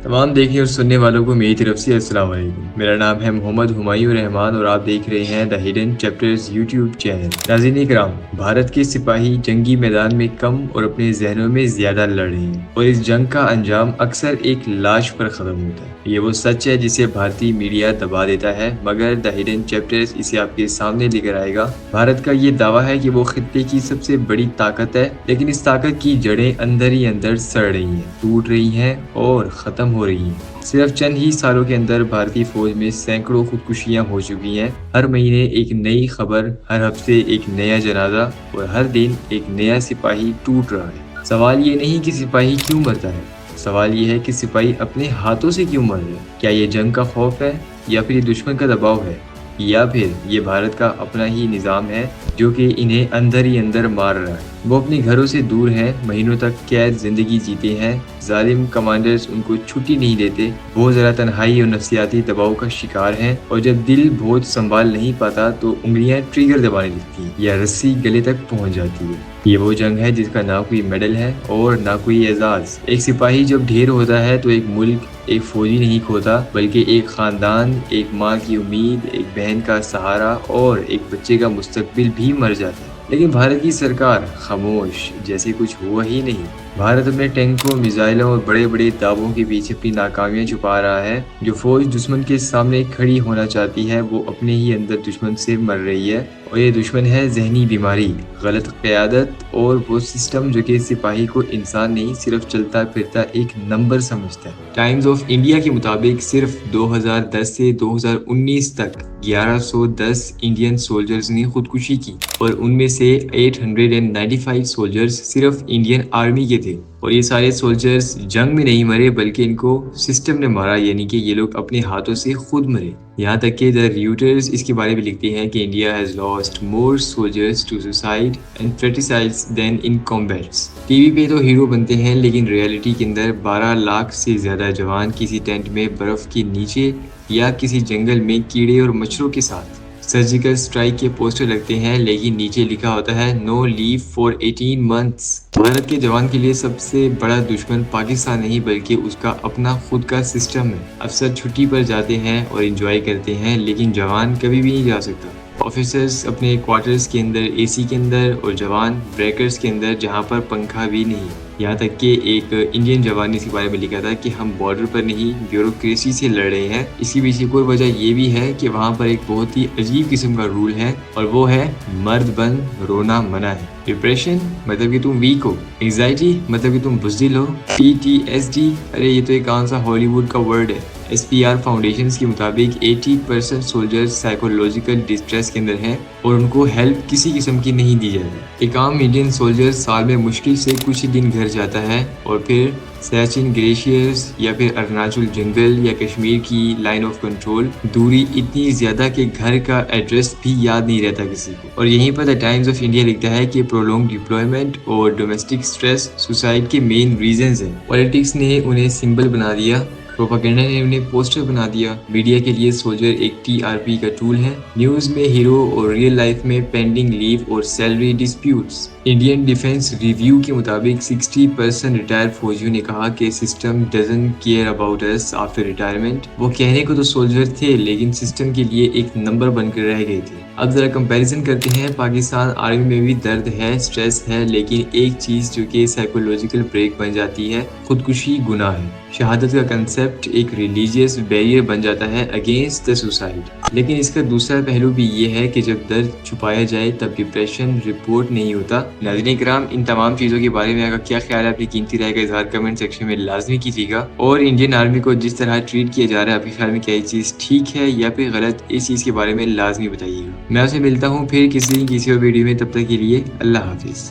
तमाम देखने और सुनने वालों को मेरी तरफ से अस्सलाम वालेकुम। मेरा नाम है मोहम्मद हुमायूं रहमान और आप देख रहे हैं the hidden chapters YouTube channel. नाज़रीन इकराम, भारत के सिपाही जंगी मैदान में कम और अपने जहनों में ज्यादा लड़ रहे हैं और इस जंग का अंजाम अक्सर एक लाश पर खत्म होता है। ये वो सच है जिसे भारतीय मीडिया दबा देता है, मगर द हिडन चैप्टर्स इसे आपके सामने लेकर आएगा। भारत का ये दावा है कि वो खित्ते की सबसे बड़ी ताकत है, लेकिन इस ताकत की जड़ें अंदर ही अंदर सड़ रही हैं, टूट रही हैं और खत्म हो रही हैं। सिर्फ चंद ही सालों के अंदर भारतीय फौज में सैकड़ों खुदकुशियां हो चुकी हैं। हर महीने एक नई खबर, हर हफ्ते एक नया जनाजा और हर दिन एक नया सिपाही टूट रहा है। सवाल ये नहीं कि सिपाही क्यों मरता है, सवाल ये है कि सिपाही अपने हाथों से क्यों मर रहे हैं। क्या ये जंग का खौफ है, या फिर ये दुश्मन का दबाव है, या फिर ये भारत का अपना ही निज़ाम है जो कि इन्हें अंदर ही अंदर मार रहा है। वो अपने घरों से दूर हैं, महीनों तक कैद जिंदगी जीते हैं, जालिम कमांडर्स उनको छुट्टी नहीं देते, बहुत ज़्यादा तन्हाई और नफसियाती दबाव का शिकार हैं, और जब दिल बोझ संभाल नहीं पाता तो उंगलियां ट्रिगर दबाने लगती हैं या रस्सी गले तक पहुंच जाती है। ये वो जंग है जिसका ना कोई मेडल है और ना कोई एजाज। एक सिपाही जब ढेर होता है तो एक मुल्क एक फौजी नहीं खोता, बल्कि एक खानदान, एक माँ की उम्मीद, एक बहन का सहारा और एक बच्चे का मुस्तकबिल भी मर जाता है। लेकिन भारत की सरकार खामोश, जैसे कुछ हुआ ही नहीं। भारत अपने टैंकों, मिसाइलों और बड़े बड़े दावों के पीछे अपनी नाकामियां छुपा रहा है। जो फौज दुश्मन के सामने खड़ी होना चाहती है वो अपने ही अंदर दुश्मन से मर रही है, और ये दुश्मन है जहनी बीमारी, गलत क़यादत और वो सिस्टम जो कि सिपाही को इंसान नहीं, सिर्फ चलता फिरता एक नंबर समझता है। टाइम्स ऑफ इंडिया के मुताबिक सिर्फ 2010 से 2019 तक 1110 इंडियन सोल्जर्स ने खुदकुशी की, और उनमें से 895 सोल्जर्स सिर्फ इंडियन आर्मी के थे। और ये सारे सोल्जर्स जंग में नहीं मरे, बल्कि इनको सिस्टम ने मारा, यानी कि ये लोग अपने हाथों से खुद मरे। यहाँ तक कि द रियूटर्स इसके बारे में लिखते हैं कि India has lost more soldiers to suicide and fratricides than in combats. TV पे तो हीरो बनते हैं, लेकिन रियलिटी के अंदर 12 लाख से ज्यादा जवान किसी टेंट में बर्फ के नीचे या किसी जंगल में कीड़े और मच्छरों के साथ सर्जिकल स्ट्राइक के पोस्टर लगते हैं, लेकिन नीचे लिखा होता है no leave for 18 months. Bharat के जवान के लिए सबसे बड़ा दुश्मन पाकिस्तान नहीं, बल्कि उसका अपना खुद का सिस्टम है। अफसर छुट्टी पर जाते हैं और एंजॉय करते हैं, लेकिन जवान कभी भी नहीं जा सकता। ऑफिसर्स अपने क्वार्टर्स के अंदर एसी के अंदर, और जवान ब्रेकर्स के अंदर जहाँ पर पंखा भी नहीं। यहाँ तक कि एक इंडियन जवान ने इसके बारे में लिखा था कि हम बॉर्डर पर नहीं, ब्यूरोक्रेसी से लड़ रहे हैं। इसके पीछे कोई वजह ये भी है कि वहाँ पर एक बहुत ही अजीब किस्म का रूल है, और वो है मर्द बन रोना मना है। डिप्रेशन मतलब कि तुम वीक हो, एंजाइटी मतलब कि तुम बुज़दिल हो, PTSD, अरे ये तो एक कौन सा हॉलीवुड का वर्ड है। SPR फाउंडेशन के मुताबिक 80% सोल्जर्स साइकोलॉजिकल डिस्ट्रेस के अंदर हैं, और उनको हेल्प किसी किस्म की नहीं दी जाती। एक आम इंडियन सोल्जर साल में मुश्किल से कुछ ही दिन घर जाता है, और फिर सियाचिन ग्लेशियर्स या फिर अरुणाचल जंगल या कश्मीर की लाइन ऑफ कंट्रोल, दूरी इतनी ज्यादा कि घर का एड्रेस भी याद नहीं रहता किसी को। और यहीं पर द टाइम्स ऑफ इंडिया लिखता है कि प्रोलॉन्ग डिप्लॉयमेंट और डोमेस्टिक स्ट्रेस सुसाइड के मेन रीजंस हैं। पॉलिटिक्स ने उन्हें सिंबल बना दिया, प्रोपेगेंडा ने उन्हें पोस्टर बना दिया, मीडिया के लिए सोल्जर एक TRP का टूल है, न्यूज में हीरो और रियल लाइफ में पेंडिंग लीव और salary disputes. Indian defence review के मुताबिक 60% रिटायर्ड फौजियों ने कहा कि system doesn't care about us after retirement. वो कहने को तो सोल्जर थे, लेकिन सिस्टम के लिए एक नंबर बनकर रह गए थे। अब जरा कंपैरिजन करते हैं। पाकिस्तान आर्मी में भी दर्द है, स्ट्रेस है, लेकिन एक चीज जो कि साइकोलॉजिकल ब्रेक बन जाती है, खुदकुशी गुनाह है। शहादत का कंसेप्ट एक रिलीजियस बैरियर बन जाता है अगेंस्ट द सुसाइड। लेकिन इसका दूसरा पहलू भी ये है कि जब दर्द छुपाया जाए तब डिप्रेशन रिपोर्ट नहीं होता। नाज़रीन किराम, इन तमाम चीज़ों के बारे में आपका क्या ख्याल है, अपनी कीमती राय का इजहार कमेंट सेक्शन में लाजमी कीजिएगा। और इंडियन आर्मी को जिस तरह ट्रीट किया जा रहा है, आपके ख्याल में क्या ये चीज़ ठीक है या फिर गलत, इस चीज़ के बारे में लाजमी बताइएगा। मैं आपसे मिलता हूँ फिर किसी और वीडियो में, तब तक के लिए अल्लाह हाफिज़।